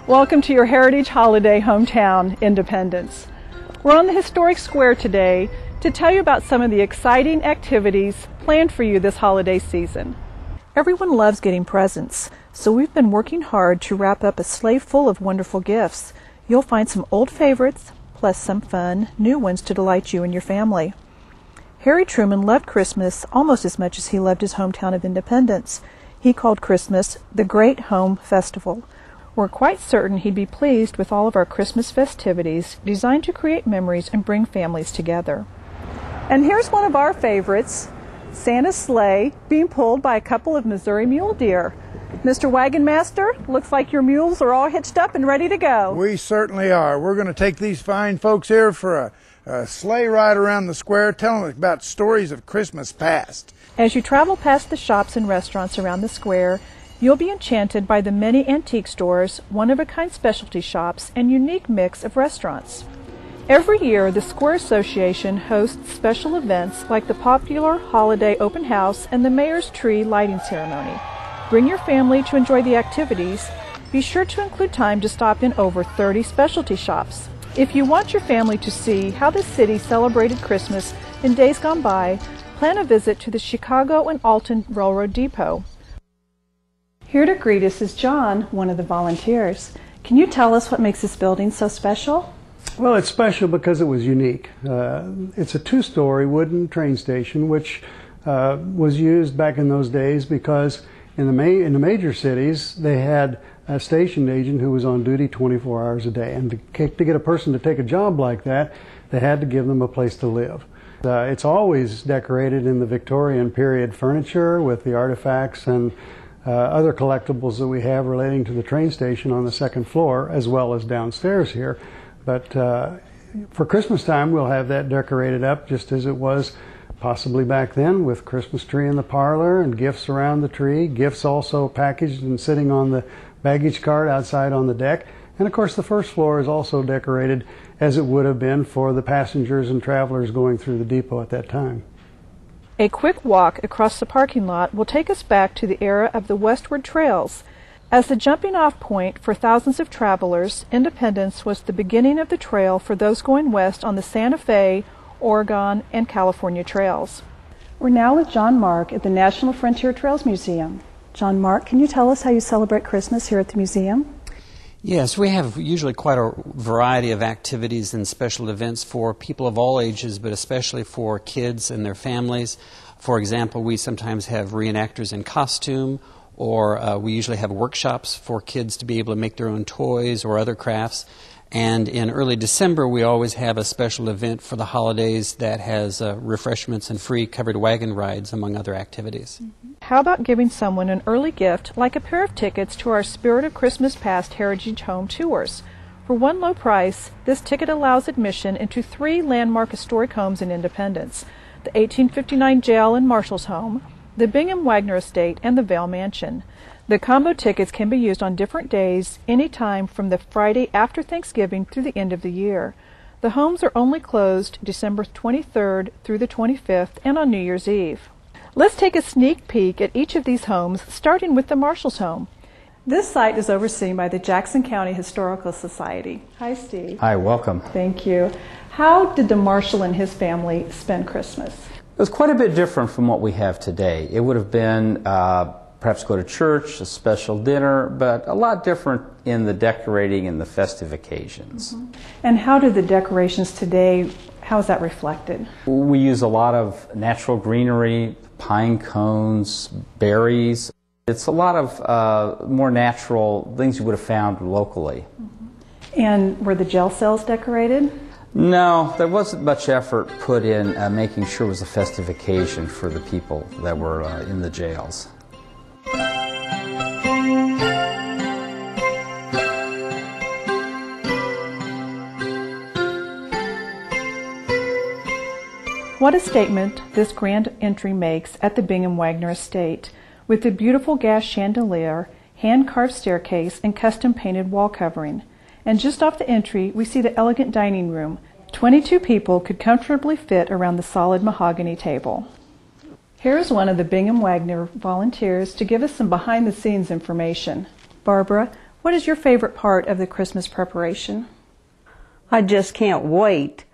Welcome to your Heritage Holiday hometown, Independence. We're on the historic square today to tell you about some of the exciting activities planned for you this holiday season. Everyone loves getting presents, so we've been working hard to wrap up a sleigh full of wonderful gifts. You'll find some old favorites, plus some fun, new ones to delight you and your family. Harry Truman loved Christmas almost as much as he loved his hometown of Independence. He called Christmas the Great Home Festival. We're quite certain he'd be pleased with all of our Christmas festivities designed to create memories and bring families together. And here's one of our favorites, Santa's sleigh being pulled by a couple of Missouri mule deer. Mr. Wagon Master, looks like your mules are all hitched up and ready to go. We certainly are. We're going to take these fine folks here for a sleigh ride around the square, telling them about stories of Christmas past. As you travel past the shops and restaurants around the square, you'll be enchanted by the many antique stores, one-of-a-kind specialty shops, and unique mix of restaurants. Every year, the Square Association hosts special events like the popular holiday open house and the Mayor's Tree lighting ceremony. Bring your family to enjoy the activities. Be sure to include time to stop in over 30 specialty shops. If you want your family to see how the city celebrated Christmas in days gone by, plan a visit to the Chicago and Alton Railroad Depot. Here to greet us is John, one of the volunteers. Can you tell us what makes this building so special? Well, it's special because it was unique. It's a two-story wooden train station, which was used back in those days because in the major cities they had a station agent who was on duty 24 hours a day, and to get a person to take a job like that, they had to give them a place to live. It's always decorated in the Victorian period furniture with the artifacts and other collectibles that we have relating to the train station on the second floor, as well as downstairs here. But for Christmas time, we'll have that decorated up just as it was possibly back then, with Christmas tree in the parlor and gifts around the tree, gifts also packaged and sitting on the baggage cart outside on the deck. And of course the first floor is also decorated as it would have been for the passengers and travelers going through the depot at that time. A quick walk across the parking lot will take us back to the era of the westward trails. As the jumping-off point for thousands of travelers, Independence was the beginning of the trail for those going west on the Santa Fe, Oregon, and California trails. We're now with John Mark at the National Frontier Trails Museum. John Mark, can you tell us how you celebrate Christmas here at the museum? Yes, we have usually quite a variety of activities and special events for people of all ages, but especially for kids and their families. For example, we sometimes have reenactors in costume, or we usually have workshops for kids to be able to make their own toys or other crafts. And in early December, we always have a special event for the holidays that has refreshments and free covered wagon rides, among other activities. How about giving someone an early gift, like a pair of tickets to our Spirit of Christmas Past Heritage Home Tours? For one low price, this ticket allows admission into 3 landmark historic homes in Independence: the 1859 jail and Marshall's home, the Bingham Wagner Estate, and the Vail Mansion. The combo tickets can be used on different days, anytime from the Friday after Thanksgiving through the end of the year. The homes are only closed December 23rd through the 25th and on New Year's Eve. Let's take a sneak peek at each of these homes, starting with the Marshall's home. This site is overseen by the Jackson County Historical Society. Hi, Steve. Hi, welcome. Thank you. How did the Marshall and his family spend Christmas? It was quite a bit different from what we have today. It would have been perhaps go to church, a special dinner, but a lot different in the decorating and the festive occasions. Mm-hmm. And how do the decorations today, how is that reflected? We use a lot of natural greenery, pine cones, berries. It's a lot of more natural things you would have found locally. Mm-hmm. And were the jail cells decorated? No, there wasn't much effort put in making sure it was a festive occasion for the people that were in the jails. What a statement this grand entry makes at the Bingham Wagner Estate, with the beautiful gas chandelier, hand-carved staircase, and custom-painted wall covering. And just off the entry, we see the elegant dining room. 22 people could comfortably fit around the solid mahogany table. Here is one of the Bingham Wagner volunteers to give us some behind-the-scenes information. Barbara, What is your favorite part of the Christmas preparation? I just can't wait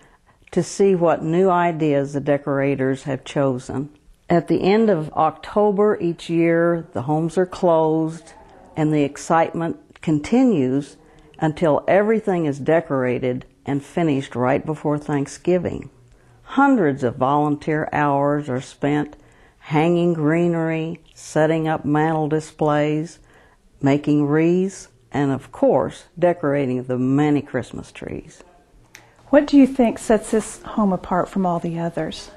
to see what new ideas the decorators have chosen. At the end of October each year, the homes are closed and the excitement continues until everything is decorated and finished right before Thanksgiving. Hundreds of volunteer hours are spent hanging greenery, setting up mantel displays, making wreaths, and of course, decorating the many Christmas trees. What do you think sets this home apart from all the others?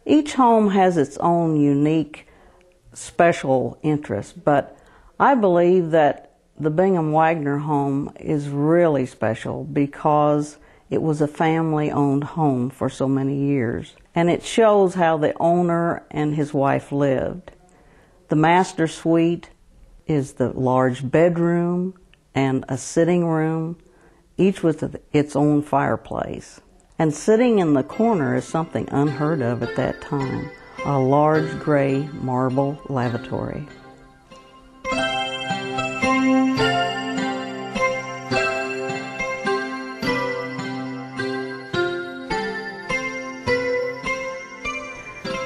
Each home has its own unique, special interest, but I believe that the Bingham Wagner home is really special because it was a family-owned home for so many years, and it shows how the owner and his wife lived. The master suite is the large bedroom and a sitting room, each with its own fireplace. And sitting in the corner is something unheard of at that time, a large gray marble lavatory.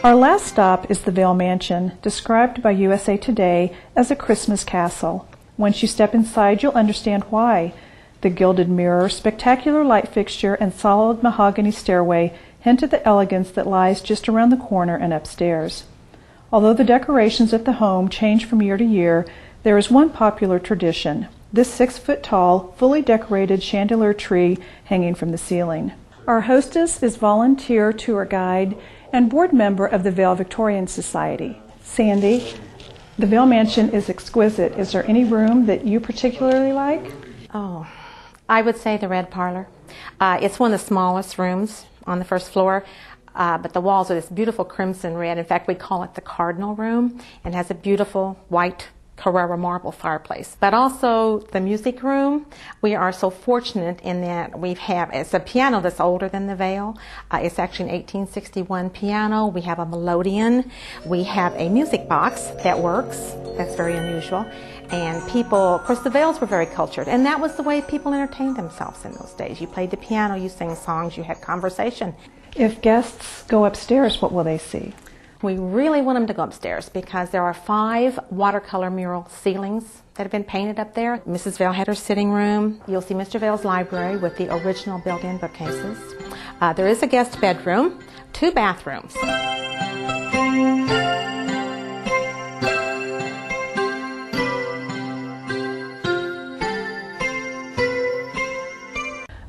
Our last stop is the Vail Mansion, described by USA Today as a Christmas castle. Once you step inside, you'll understand why. The gilded mirror, spectacular light fixture, and solid mahogany stairway hint at the elegance that lies just around the corner and upstairs. Although the decorations at the home change from year to year, there is one popular tradition: this 6-foot-tall, fully decorated chandelier tree hanging from the ceiling. Our hostess is volunteer tour guide and board member of the Vail Victorian Society. Sandy, the Vail Mansion is exquisite. Is there any room that you particularly like? Oh, I would say the red parlor. It's one of the smallest rooms on the first floor, but the walls are this beautiful crimson red. In fact, we call it the Cardinal Room, and has a beautiful white Carrara marble fireplace. But also the music room, we are so fortunate in that it's a piano that's older than the Vail. It's actually an 1861 piano. We have a melodeon. We have a music box that works. That's very unusual. And people, of course, the Vails were very cultured, and that was the way people entertained themselves in those days. You played the piano, you sang songs, you had conversation. If guests go upstairs, what will they see? We really want them to go upstairs because there are 5 watercolor mural ceilings that have been painted up there. Mrs. Vail had her sitting room. You'll see Mr. Vail's library with the original built-in bookcases. There is a guest bedroom, 2 bathrooms.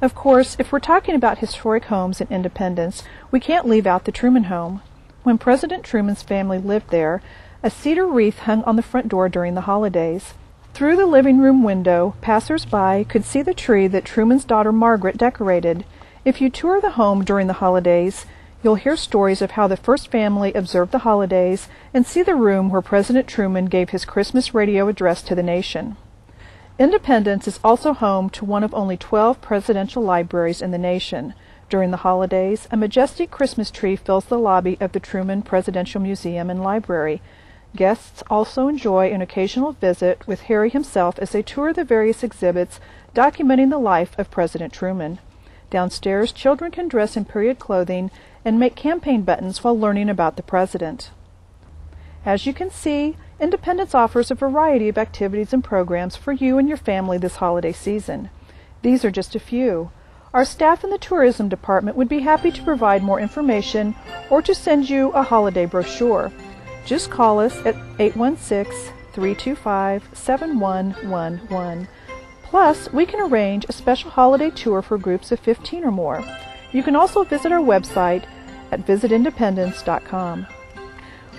Of course, if we're talking about historic homes in Independence, we can't leave out the Truman home. When President Truman's family lived there, a cedar wreath hung on the front door during the holidays. Through the living room window, passers-by could see the tree that Truman's daughter Margaret decorated. If you tour the home during the holidays, you'll hear stories of how the first family observed the holidays and see the room where President Truman gave his Christmas radio address to the nation. Independence is also home to one of only 12 presidential libraries in the nation. During the holidays, a majestic Christmas tree fills the lobby of the Truman Presidential Museum and Library. Guests also enjoy an occasional visit with Harry himself as they tour the various exhibits documenting the life of President Truman. Downstairs, children can dress in period clothing and make campaign buttons while learning about the president. As you can see, Independence offers a variety of activities and programs for you and your family this holiday season. These are just a few. Our staff in the tourism department would be happy to provide more information or to send you a holiday brochure. Just call us at 816-325-7111. Plus, we can arrange a special holiday tour for groups of 15 or more. You can also visit our website at visitindependence.com.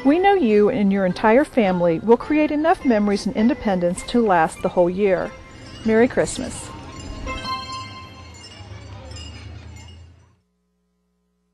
We know you and your entire family will create enough memories in Independence to last the whole year. Merry Christmas.